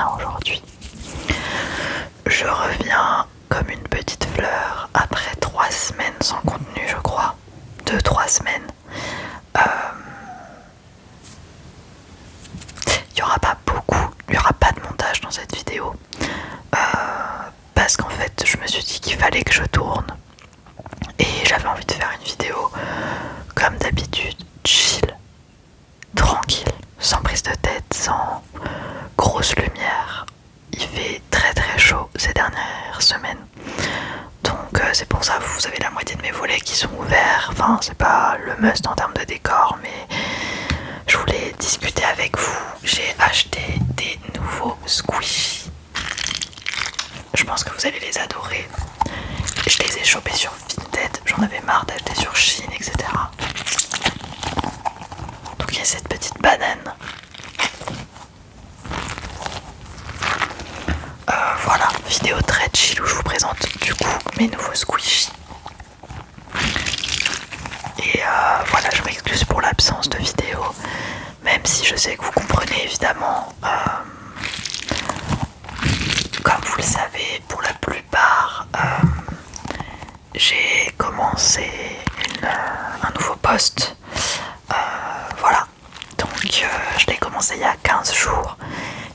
reviens aujourd'hui. Je reviens comme une petite fleur après 3 semaines sans contenu, je crois. 2-3 semaines. Il n'y aura pas beaucoup, il n'y aura pas de montage dans cette vidéo. Parce qu'en fait, je me suis dit qu'il fallait que je tourne. Et j'avais envie de faire une vidéo comme d'habitude, chill, tranquille, sans prise de tête, sans grosse lumière. Il fait très très chaud ces dernières semaines. Donc c'est pour ça que vous avez la moitié de mes volets qui sont ouverts. Enfin, c'est pas le must en termes de décor, mais je voulais discuter avec vous. J'ai acheté des nouveaux squishies. Je pense que vous allez les adorer. Je les ai chopés sur Vinted. J'en avais marre d'acheter sur Shein, etc. Donc il y a cette petite banane. Voilà, vidéo très chill où je vous présente du coup mes nouveaux squishies. Et voilà, je m'excuse pour l'absence de vidéo, même si je sais que vous comprenez évidemment. Comme vous le savez, pour la plupart, j'ai commencé un nouveau post. Voilà, donc je l'ai commencé il y a 15 jours.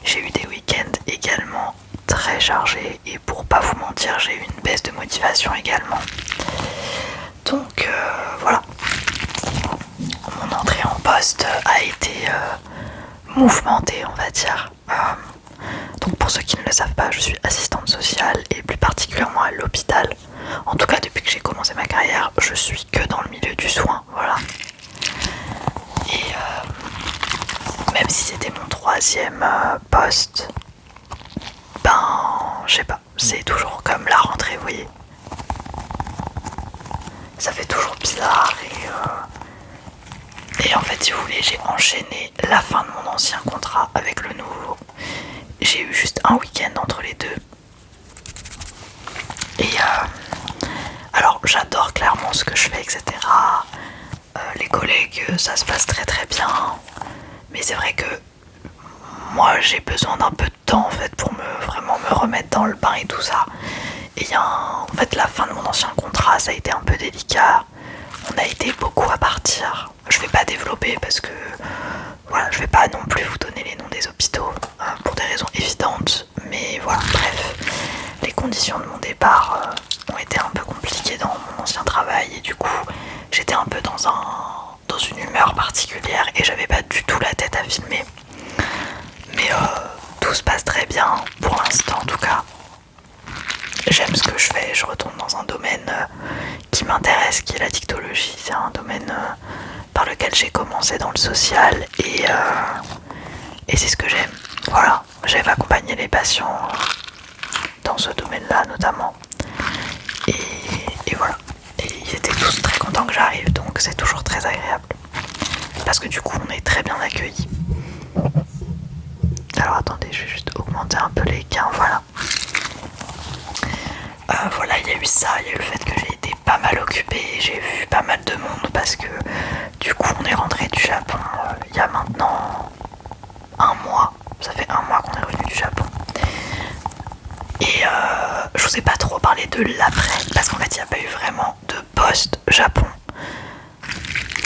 J'ai eu des week-ends également très chargés et pour pas vous mentir, j'ai eu une baisse de motivation également. Donc voilà, mon entrée en poste a été mouvementée, on va dire. Donc pour ceux qui ne le savent pas, je suis assistante sociale et plus particulièrement à l'hôpital. En tout cas, depuis que j'ai commencé ma carrière, je suis que dans le milieu du soin, voilà. Et même si c'était mon 3e poste, ben je sais pas, c'est toujours comme la rentrée, vous voyez. Ça fait toujours bizarre et en fait, si vous voulez, j'ai enchaîné la fin de mon ancien contrat avec le nouveau. J'ai eu juste un week-end entre les deux. Et alors j'adore clairement ce que je fais, etc. Les collègues, ça se passe très très bien. Mais c'est vrai que moi j'ai besoin d'un peu de temps en fait pour vraiment me remettre dans le bain et tout ça. Et en fait la fin de mon ancien contrat, ça a été un peu délicat. On a été beaucoup à partir. Je vais pas développer parce que voilà, je vais pas non plus vous donner les noms des hôpitaux pour des raisons évidentes. Mais voilà, bref, les conditions de mon départ ont été un peu compliquées dans mon ancien travail et du coup j'étais un peu dans une humeur particulière et j'avais pas du tout la tête à filmer. Mais tout se passe très bien pour l'instant en tout cas. J'aime ce que je fais, je retourne dans un domaine qui m'intéresse, qui est la dictologie. C'est un domaine par lequel j'ai commencé dans le social et c'est ce que j'aime. Voilà, j'aime accompagner les patients dans ce domaine-là notamment. Et voilà. Et ils étaient tous très contents que j'arrive, donc c'est toujours très agréable. Parce que du coup, on est très bien accueillis. Alors attendez, je vais juste augmenter un peu les gains, voilà. Voilà, il y a eu ça, il y a eu le fait que j'ai été pas mal occupée, j'ai vu pas mal de monde parce que du coup on est rentré du Japon il y a maintenant 1 mois. Ça fait 1 mois qu'on est revenu du Japon. Et je vous ai pas trop parlé de l'après parce qu'en fait il n'y a pas eu vraiment de post Japon.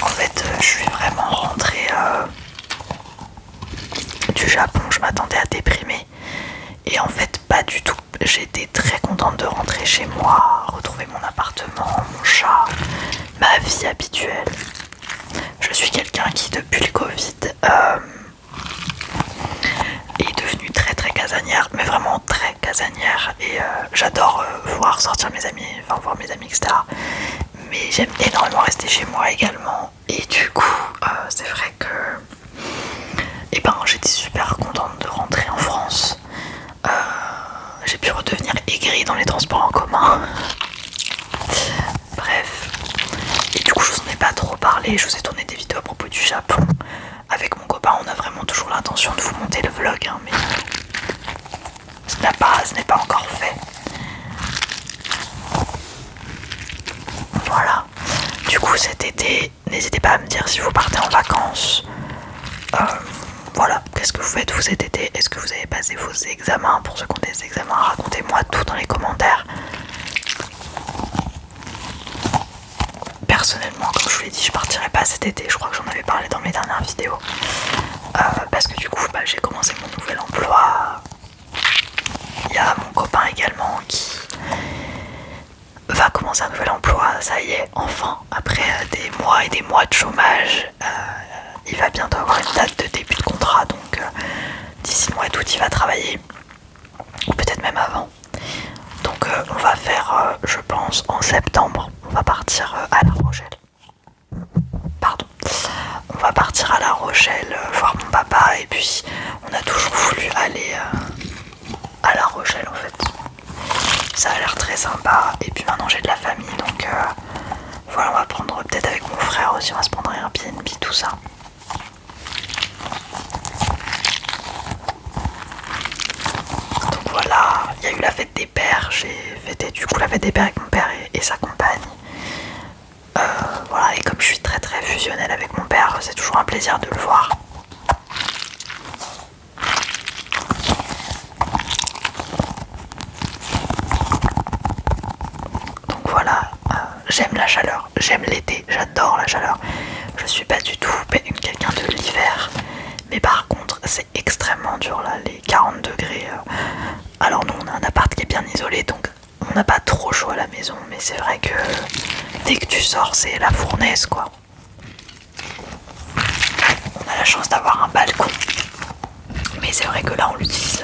En fait je suis vraiment rentrée du Japon, je m'attendais à déprimer. Et en fait pas du tout, j'étais très contente de rentrer chez moi, retrouver mon appartement, mon chat, ma vie habituelle. Je suis quelqu'un qui depuis le Covid est devenu très très casanière, mais vraiment très casanière. Et j'adore sortir mes amis, enfin voir mes amis, etc. Mais j'aime énormément rester chez moi également. Et du coup c'est vrai que j'étais super contente de rentrer en France. J'ai pu redevenir aigrie dans les transports en commun. Bref. Et du coup je vous en ai pas trop parlé. Je vous ai tourné des vidéos à propos du Japon. Avec mon copain on a vraiment toujours l'intention de vous monter le vlog mais ce n'est pas encore fait. Voilà. Du coup cet été, n'hésitez pas à me dire si vous partez en vacances. Voilà, qu'est-ce que vous faites vous cet été? Est-ce que vous avez passé vos examens? Pour ceux qui ont des examens, racontez-moi tout dans les commentaires. Personnellement, comme je vous l'ai dit, je partirai pas cet été. Je crois que j'en avais parlé dans mes dernières vidéos. Parce que du coup, j'ai commencé mon nouvel emploi. Il y a mon copain également qui va commencer un nouvel emploi. Ça y est, enfin, après des mois et des mois de chômage, il va bientôt avoir une date de début de contrat. Donc d'ici le mois d'août, il va travailler. Ou peut-être même avant. Donc on va faire, je pense, en septembre, on va partir à La Rochelle. Pardon. On va partir à La Rochelle voir mon papa et puis on a toujours voulu aller à La Rochelle en fait. Ça a l'air très sympa et puis maintenant j'ai de la famille donc voilà, on va prendre peut-être avec mon frère aussi, on va se prendre un Airbnb, tout ça. Donc voilà, il y a eu la fête des pères, j'ai fêté du coup la fête des pères avec mon père et sa compagne. Voilà, et comme je suis très très fusionnelle avec mon père, c'est toujours un plaisir de le voir. Donc voilà, j'aime la chaleur, j'aime l'été, j'adore la chaleur. Je suis pas du tout quelqu'un de l'hiver, mais par contre c'est extrêmement dur là, les 40 degrés. Alors nous on a un appart qui est bien isolé, donc on n'a pas trop chaud à la maison, mais c'est vrai que dès que tu sors c'est la fournaise quoi. On a la chance d'avoir un balcon, mais c'est vrai que là on l'utilise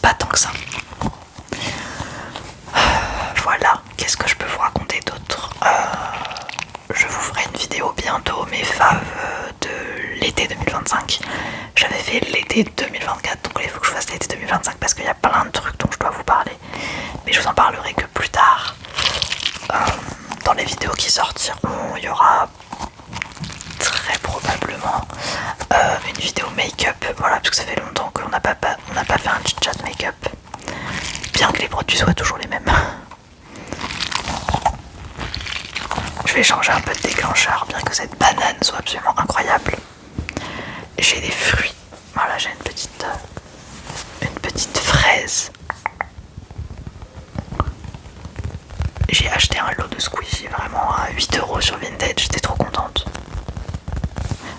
pas tant que ça. Voilà, qu'est-ce que je peux vous raconter d'autre? Je vous ferai une vidéo bientôt, mes faves de l'été 2025. J'avais fait l'été 2024, donc il faut que je fasse l'été 2025 parce qu'il y a plein de trucs dont je dois vous parler. Mais je vous en parlerai que plus tard. Dans les vidéos qui sortiront, il y aura très probablement une vidéo make-up. Voilà, parce que ça fait longtemps qu'on n'a pas fait un chit-chat make-up. Bien que les produits soient toujours les mêmes. Je vais changer un peu de déclencheur, bien que cette banane soit absolument incroyable. J'ai des fruits. Voilà, j'ai une petite fraise. J'ai acheté un lot de squishy vraiment à 8 € sur Vinted, j'étais trop contente.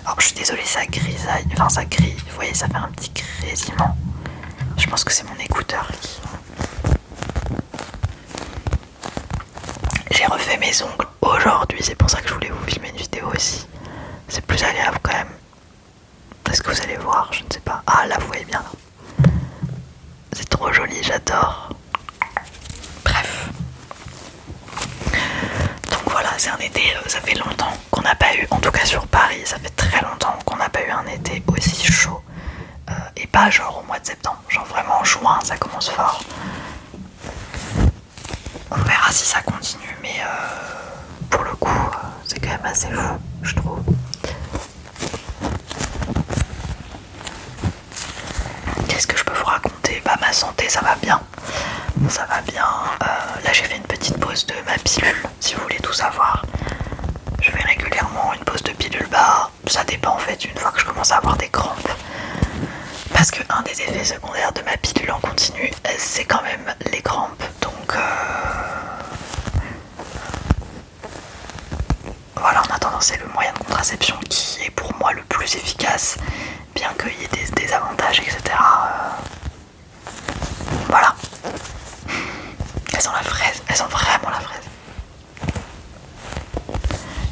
Alors je suis désolée, ça grisaille, enfin ça grille, vous voyez, ça fait un petit grésillement. Je pense que c'est mon écouteur qui... J'ai refait mes ongles aujourd'hui, c'est pour ça que je voulais vous filmer une vidéo aussi. C'est plus agréable quand même. Est-ce que vous allez voir? Je ne sais pas. Ah là vous voyez bien. C'est trop joli, j'adore. Bref. Donc voilà, c'est un été, ça fait longtemps qu'on n'a pas eu, en tout cas sur Paris, ça fait très longtemps qu'on n'a pas eu un été aussi chaud. Et pas genre au mois de septembre, genre vraiment en juin, ça commence fort. On verra si ça continue, mais pour le coup, c'est quand même assez fou, je trouve. Qu'est-ce que je peux vous raconter? Bah ma santé, ça va bien. Ça va bien. Là j'ai fait une petite pause de ma pilule, si vous voulez tout savoir. Je fais régulièrement une pause de pilule. Bah ça dépend en fait, une fois que je commence à avoir des crampes. Parce que un des effets secondaires de ma pilule en continu, c'est quand même les crampes. Donc voilà, en attendant, c'est le moyen de contraception qui est pour moi le plus efficace, bien qu'il y ait des désavantages, etc. Voilà. Elles sont la fraise, elles sont vraiment la fraise.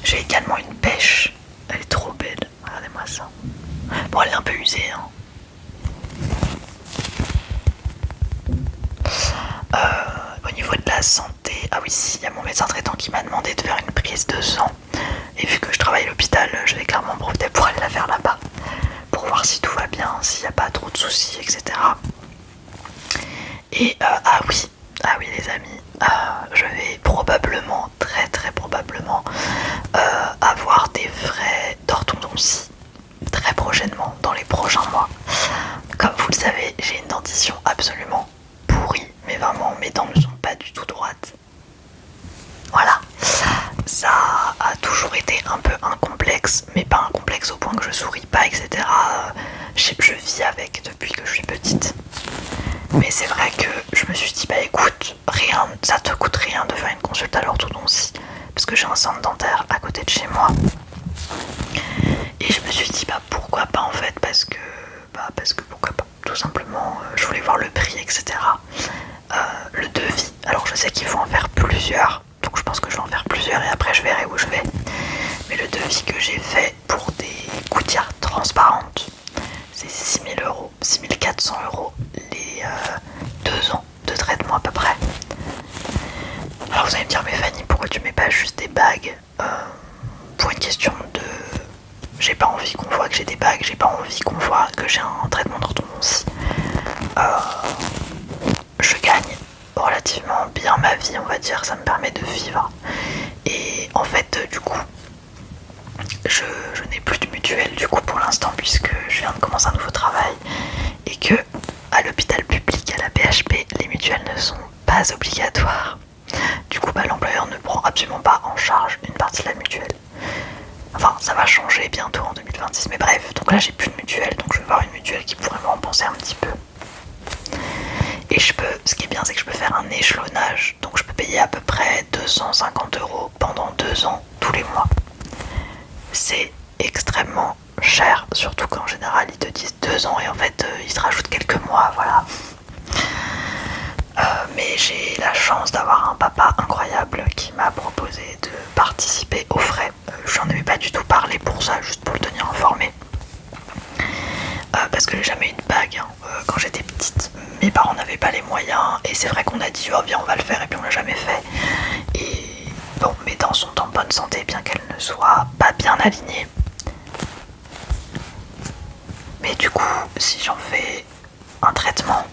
J'ai également une pêche, elle est trop belle, regardez-moi ça. Bon, elle est un peu usée, hein. Au niveau de la santé, ah oui, si, il y a mon médecin traitant qui m'a demandé de faire une prise de sang. Et vu que je travaille à l'hôpital, je vais clairement profiter pour aller la faire là-bas. Pour voir si tout va bien, s'il n'y a pas trop de soucis, etc. Et ah oui les amis, je vais probablement, très très probablement, avoir des frais d'orthodontie très prochainement, dans les prochains mois. Comme vous le savez, j'ai une dentition absolument pourrie, mais vraiment mes dents ne sont pas du tout droites. Voilà, ça a tout toujours été un peu un complexe, mais pas un complexe au point que je souris pas, etc. Je vis avec depuis que je suis petite. Mais c'est vrai que je me suis dit, bah écoute, rien, ça te coûte rien de faire une consulte à l'orthodontie, parce que j'ai un centre dentaire à côté de chez moi. Et je me suis dit, bah pourquoi pas en fait, parce que pourquoi pas, tout simplement, je voulais voir le prix, etc. Le devis, alors je sais qu'il faut en faire plusieurs, donc je pense que je vais en faire plusieurs et après je verrai où je vais. Mais le devis que j'ai fait pour des gouttières transparentes, c'est 6 000 euros, 6 400 euros les 2 ans de traitement à peu près. Alors vous allez me dire, mais Fanny, pourquoi tu mets pas juste des bagues? Pour une question de... J'ai pas envie qu'on voit que j'ai des bagues, j'ai pas envie qu'on voit que j'ai un traitement d'orthodontie. Je gagne relativement bien ma vie, on va dire, ça me permet de vivre. Et en fait, du coup, je n'ai plus de mutuelle du coup pour l'instant, puisque je viens de commencer un nouveau travail et que à l'hôpital public, à la PHP, les mutuelles ne sont pas obligatoires. Du coup, l'employeur ne prend absolument pas en charge une partie de la mutuelle. Enfin, ça va changer bientôt en 2026, mais bref, donc là j'ai plus de mutuelle, donc je vais voir une mutuelle qui pourrait me rembourser un petit peu. Et ce qui est bien, c'est que je peux faire un échelonnage, donc je peux payer à peu près 250 euros pendant 2 ans, tous les mois. C'est extrêmement cher, surtout qu'en général ils te disent 2 ans et en fait ils te rajoutent quelques mois, voilà. Mais j'ai la chance d'avoir un papa incroyable qui m'a proposé de participer aux frais. J'en avais pas du tout parlé pour ça, juste pour le tenir informé. Parce que j'ai jamais eu de bague, hein. Quand j'étais petite, mes parents n'avaient pas les moyens et c'est vrai qu'on a dit oh viens on va le faire et puis on l'a jamais fait. Et bon, mes dents sont en bonne santé bien qu'elles ne soient pas bien alignées. Mais du coup, si j'en fais un traitement,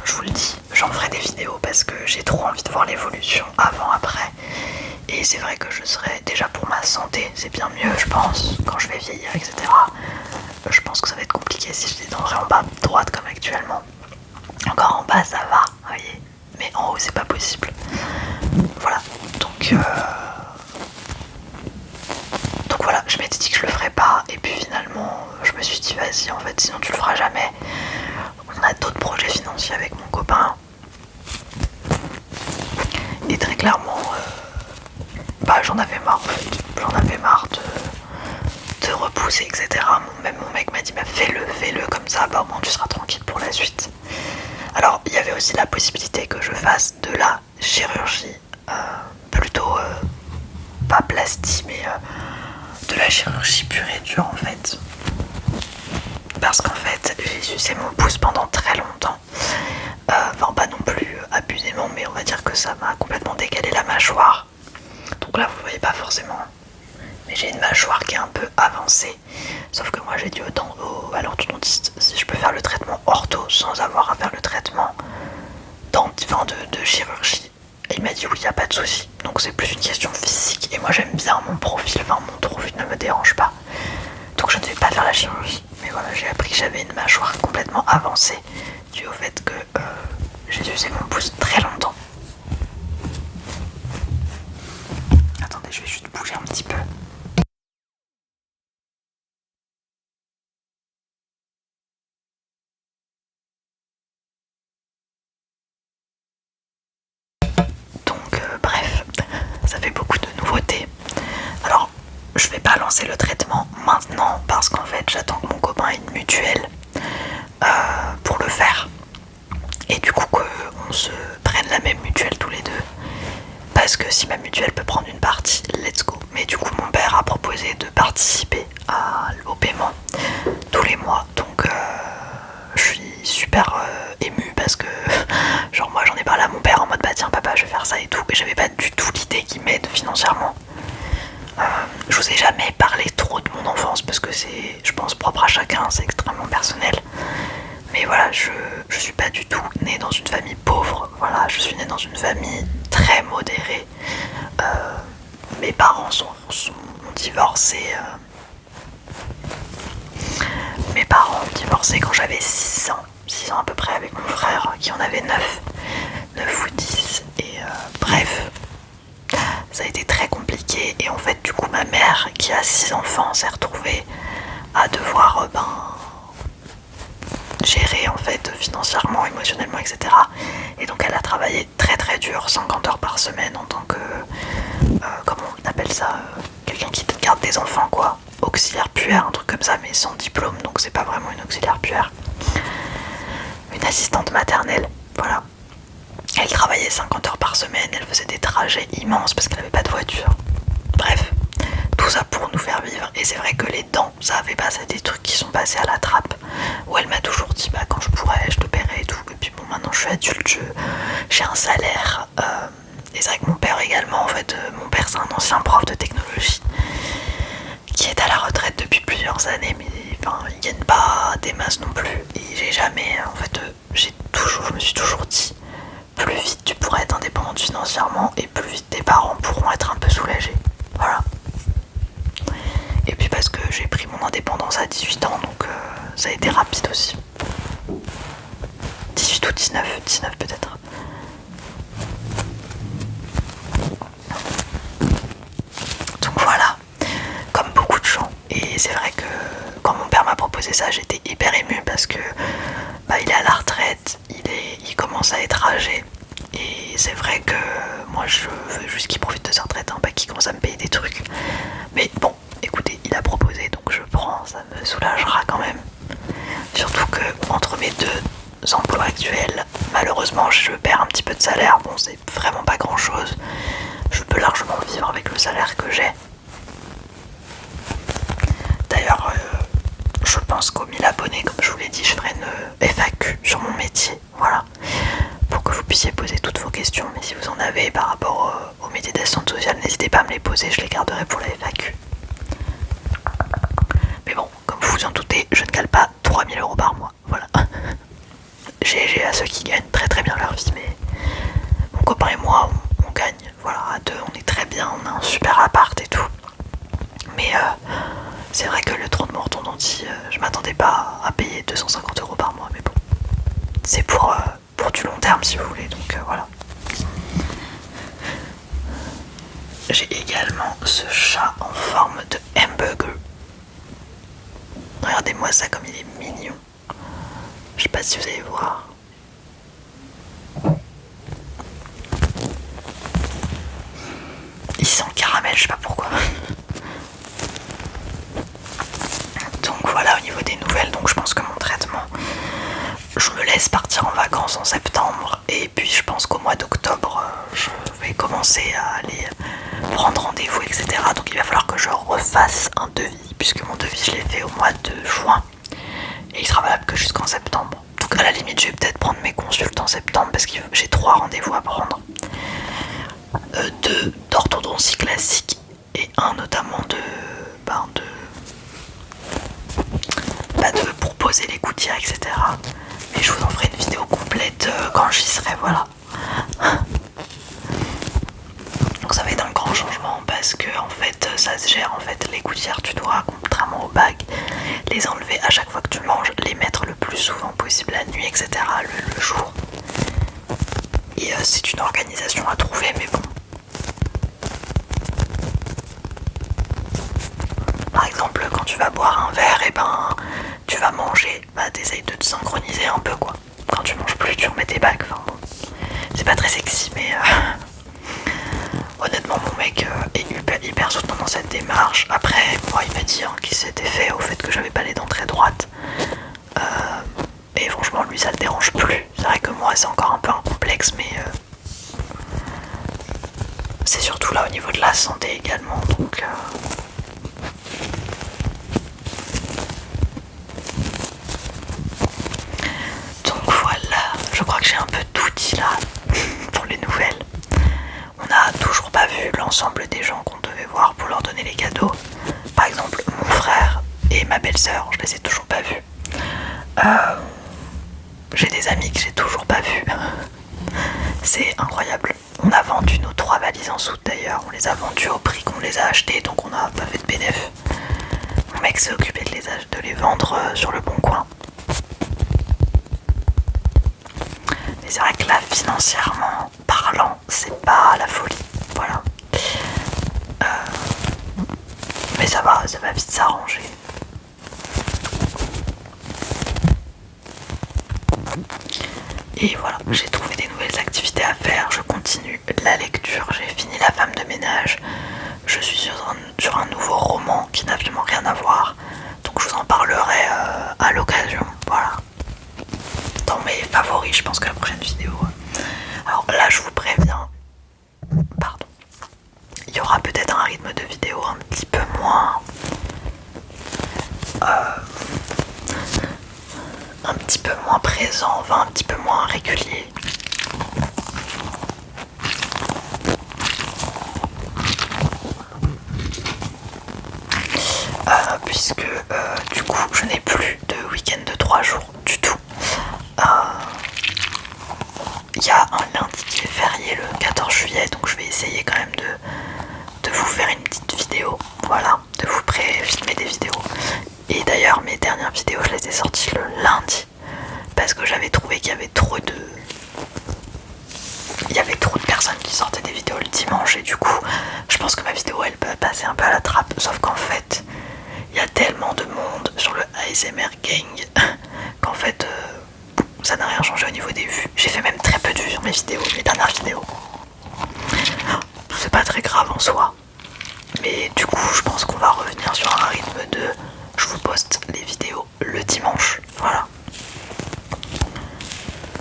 je vous le dis, j'en ferai des vidéos parce que j'ai trop envie de voir l'évolution avant, après. Et c'est vrai que je serai, déjà pour ma santé, c'est bien mieux je pense, quand je vais vieillir, etc. Je pense que ça va être compliqué si j'ai des dents vraiment pas droites comme actuellement. Encore en bas ça va, vous voyez, mais en haut c'est pas possible. Voilà, donc voilà, je m'étais dit que je le ferais pas et puis finalement je me suis dit vas-y en fait sinon tu le feras jamais. On a d'autres projets financiers avec mon copain et très clairement j'en avais marre en fait, j'en avais marre de repousser, etc. Même mon mec m'a dit fais-le comme ça, au moins tu seras tranquille pour la suite. Alors il y avait aussi la possibilité que je fasse de la chirurgie, plutôt pas plastie mais de la chirurgie pure et dure en fait. Parce qu'en fait j'ai sucé mon pouce pendant très longtemps. Enfin pas non plus abusément, mais on va dire que ça m'a complètement décalé la mâchoire. Donc là vous voyez pas forcément, mais j'ai une mâchoire qui est un peu avancée. Sauf que moi j'ai dit à l'orthodontiste si je peux faire le traitement ortho sans avoir à faire le traitement de chirurgie. Et il m'a dit oui, y a pas de souci. Donc c'est plus une question physique et moi j'aime bien mon profil, mon profil ne me dérange pas. Donc je ne vais pas faire la chirurgie. Mais voilà, j'ai appris que j'avais une mâchoire complètement avancée dû au fait que j'ai usé mon pouce très longtemps. Attendez, je vais juste bouger un petit peu. Donc bref, ça fait beaucoup de nouveautés. Alors, je vais pas lancer le traitement maintenant parce qu'en fait j'attends que mon copain ait une mutuelle pour le faire. Et du coup qu'on se prenne la même mutuelle tous les deux. Parce que si ma mutuelle peut prendre une partie, let's go. Mais du coup mon père a proposé de participer au paiement tous les mois. Donc je suis super émue parce que genre moi j'en ai parlé à mon père en mode tiens papa je vais faire ça et tout. Et j'avais pas du tout l'idée qu'il m'aide financièrement. Je vous ai jamais parlé trop de mon enfance parce que c'est, je pense, propre à chacun, c'est extrêmement personnel. Mais voilà, je suis pas du tout née dans une famille pauvre. Voilà, je suis née dans une famille très modérée. Mes parents ont divorcé. Mes parents ont divorcé quand j'avais 6 ans. 6 ans à peu près avec mon frère qui en avait 9 ou 10. Et bref, ça a été très compliqué. Et en fait, du coup, ma mère, qui a 6 enfants, s'est retrouvée à devoir gérer en fait financièrement, émotionnellement, etc. Et donc elle a travaillé très très dur, 50 heures par semaine en tant que, comment on appelle ça, quelqu'un qui garde des enfants quoi, auxiliaire puère, un truc comme ça, mais sans diplôme, donc c'est pas vraiment une auxiliaire puère, une assistante maternelle, voilà. Elle travaillait 50 heures par semaine, elle faisait des trajets immenses parce qu'elle avait pas de voiture. Bref, tout ça pour nous faire vivre. Et c'est vrai que les dents, ça avait passé des trucs qui sont passés à la trappe, où elle m'a toujours dit bah quand je pourrais je te paierai et tout. Et puis bon, maintenant je suis adulte, j'ai un salaire, et c'est vrai que mon père également, en fait, mon père c'est un ancien prof de technologie qui est à la retraite depuis plusieurs années, mais enfin il gagne pas des masses non plus. Et j'ai jamais, en fait, je me suis toujours dit, plus vite tu pourras être indépendante financièrement et plus vite tes parents pourront être un peu soulagés. Voilà. Et puis parce que j'ai pris mon indépendance à 18 ans, donc ça a été rapide aussi. 18 ou 19 peut-être. Donc voilà, comme beaucoup de gens. Et c'est vrai que quand mon père m'a proposé ça, j'étais hyper émue parce que il est à la retraite, il commence à être âgé. Et c'est vrai que moi je veux juste qu'il profite de sa retraite, pas qu'il commence à me payer des trucs. Mais bon, écoutez, il a proposé donc je prends, ça me soulagera quand même. Surtout que entre mes deux emplois actuels, malheureusement je perds un petit peu de salaire. Bon, c'est vraiment pas grand chose. Je peux largement vivre avec le salaire que j'ai. D'ailleurs, je pense qu'aux 1000 abonnés, comme je vous l'ai dit, je ferai une FAQ sur mon métier. Voilà. Pour que vous puissiez poser toutes vos questions. Mais si vous en avez par rapport au métier d'assistante sociale, n'hésitez pas à me les poser, je les garderai pour la FAQ. Mais bon, comme vous vous en doutez, je ne cale pas 3000 € par mois. Voilà. GG à ceux qui gagnent très très bien leur vie, mais mon copain et moi, on gagne. Voilà, à deux, on est très bien, on a un super appart et tout. Mais c'est vrai que le tronc de mon orthodontie, je m'attendais pas à payer 250 € par mois, mais bon. C'est pour du long terme si vous voulez, donc voilà. J'ai également ce chat en forme de hamburger. Regardez-moi ça comme il est mignon. Je sais pas si vous allez voir. Il sent le caramel, je sais pas pourquoi. Donc voilà au niveau des nouvelles, donc je pense que mon traitement, je me laisse partir en vacances en septembre et puis je pense qu'au mois d'octobre je vais commencer à aller prendre rendez-vous, etc. Donc il va falloir que je refasse un devis puisque mon devis je l'ai fait au mois de juin et il sera valable que jusqu'en septembre. Donc à la limite je vais peut-être prendre mes consultes en septembre parce que j'ai 3 rendez-vous à prendre. 2 d'orthodontie classique et un notamment pour poser les gouttières, etc. Mais je vous en ferai une vidéo complète quand j'y serai, voilà. Donc ça va être un grand changement parce que en fait ça se gère, en fait les gouttières tu dois, contrairement aux bagues, les enlever à chaque fois que tu manges, les mettre le plus souvent possible la nuit, etc. le jour. Et c'est une organisation à trouver, mais bon. Par exemple, quand tu vas boire un verre, et tu vas manger, t'essayes de te synchroniser un peu quoi. Quand tu manges plus, tu remets tes bagues. Enfin bon, c'est pas très sexy, mais honnêtement, mon mec est hyper soutenant dans cette démarche. Après, moi, il m'a dit qu'il s'était fait au fait que j'avais pas les dents très droites. Et franchement, lui, ça le dérange plus. C'est vrai que moi, c'est encore un peu un complexe, mais c'est surtout là au niveau de la santé également. Donc voilà, je crois que j'ai un peu tout dit là pour les nouvelles. On n'a toujours pas vu l'ensemble des gens qu'on devait voir pour leur donner les cadeaux. Par exemple, mon frère et ma belle-sœur, je les ai toujours pas vus. J'ai des amis que j'ai toujours pas vus. C'est incroyable. On a vendu nos 3 valises en soute d'ailleurs. On les a vendues au prix qu'on les a achetées, donc on n'a pas fait de bénéf. Mon mec s'est occupé de les vendre sur le bon coin. Mais c'est vrai que là, financièrement parlant, c'est pas la folie. Voilà. ça va vite s'arranger. Et voilà, j'ai trouvé des nouvelles activités à faire, je continue la lecture, j'ai fini La femme de ménage, je suis sur un nouveau roman qui n'a absolument rien à voir, donc je vous en parlerai à l'occasion, voilà. Dans mes favoris, je pense que la prochaine vidéo. Alors là, je vous préviens, pardon, il y aura peut-être un rythme de vidéo un petit peu moins... un petit peu moins présent, enfin un petit peu moins régulier. Puisque du coup je n'ai plus de week-end de 3 jours du tout. Il y a un lundi qui est férié le 14 juillet, donc je vais essayer quand même de vous faire une petite vidéo, voilà, de vous pré-filmer des vidéos. Et d'ailleurs mes dernières vidéos je les ai sorties le lundi parce que j'avais trouvé qu'il y avait trop de personnes qui sortaient des vidéos le dimanche, et du coup je pense que ma vidéo elle peut passer un peu à la trappe, sauf qu'en fait il y a tellement de monde sur le ASMR Gang qu'en fait ça n'a rien changé au niveau des vues. J'ai fait même très peu de vues sur mes vidéos, mes dernières vidéos. C'est pas très grave en soi, mais du coup je pense qu'on va revenir sur un rythme de je vous poste les vidéos le dimanche, voilà.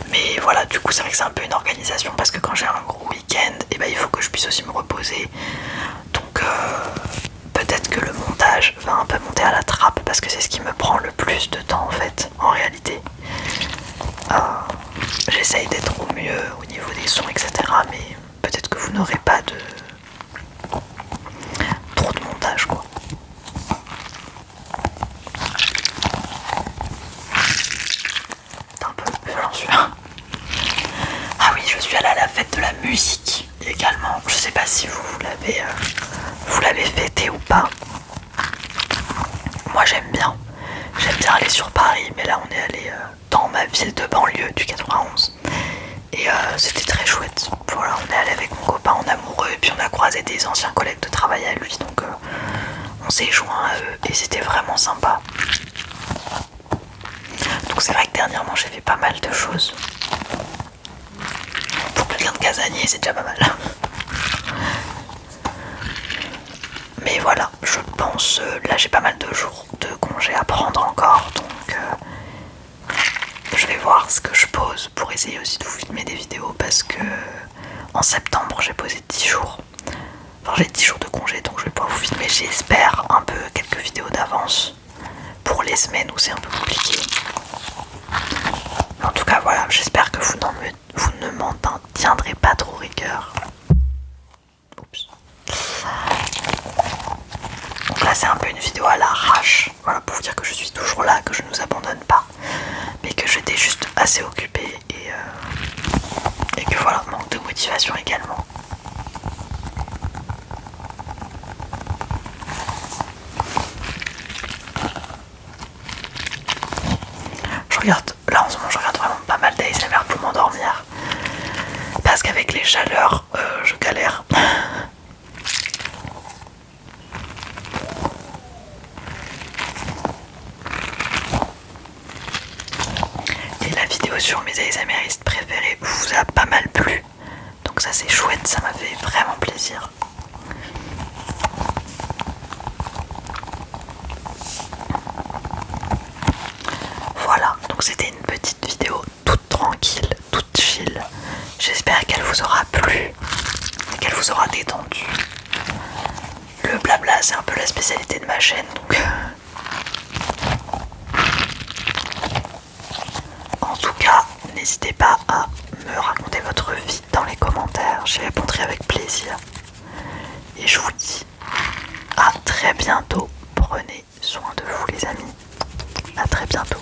Mais voilà, du coup c'est vrai que c'est un peu une organisation parce que quand j'ai un gros week-end, et ben il faut que je puisse aussi me reposer. Donc peut-être que le montage va un peu monter à la trappe parce que c'est ce qui me prend le plus de temps en fait, en réalité. J'essaye d'être au mieux au niveau des sons, etc. Mais peut-être que vous n'aurez pas de trop de montage, quoi. C'est un peu violent celui-là. Ah oui, je suis allée à la fête de la musique également. Je sais pas si vous l'avez fêté ou pas. Moi j'aime bien aller sur Paris, mais là on est allé dans ma ville de banlieue du 91 et c'était très chouette. Voilà, on est allé avec mon copain en amoureux et puis on a croisé des anciens collègues de travail à lui, donc on s'est joint à eux et c'était vraiment sympa. Donc c'est vrai que dernièrement j'ai fait pas mal de choses. Pour quelqu'un de casanier c'est déjà pas mal. Mais voilà, je pense, là j'ai pas mal de jours de congé à prendre encore, donc je vais voir ce que je pose pour essayer aussi de vous filmer des vidéos parce que en septembre j'ai posé 10 jours. Enfin j'ai 10 jours de congé, donc je vais pouvoir vous filmer, j'espère, un peu quelques vidéos d'avance pour les semaines où c'est un peu compliqué. En tout cas voilà, j'espère que vous ne m'en tiendrez pas trop rigueur. Oups. Donc là c'est un peu une vidéo à l'arrache, voilà, pour vous dire que je suis toujours là, que je ne vous abandonne pas, mais que j'étais juste assez occupée et que voilà, manque de motivation également. Je regarde, là en ce moment je regarde vraiment pas mal d'ASMR pour m'endormir, parce qu'avec les chaleurs je galère. Sur mes ASMRistes préférés vous a pas mal plu, donc ça c'est chouette, ça m'a fait vraiment plaisir. Voilà, donc c'était une petite vidéo toute tranquille, toute chill. J'espère qu'elle vous aura plu et qu'elle vous aura détendu. Le blabla c'est un peu la spécialité de ma chaîne, donc en tout cas, n'hésitez pas à me raconter votre vie dans les commentaires, j'y répondrai avec plaisir. Et je vous dis à très bientôt, prenez soin de vous les amis, à très bientôt.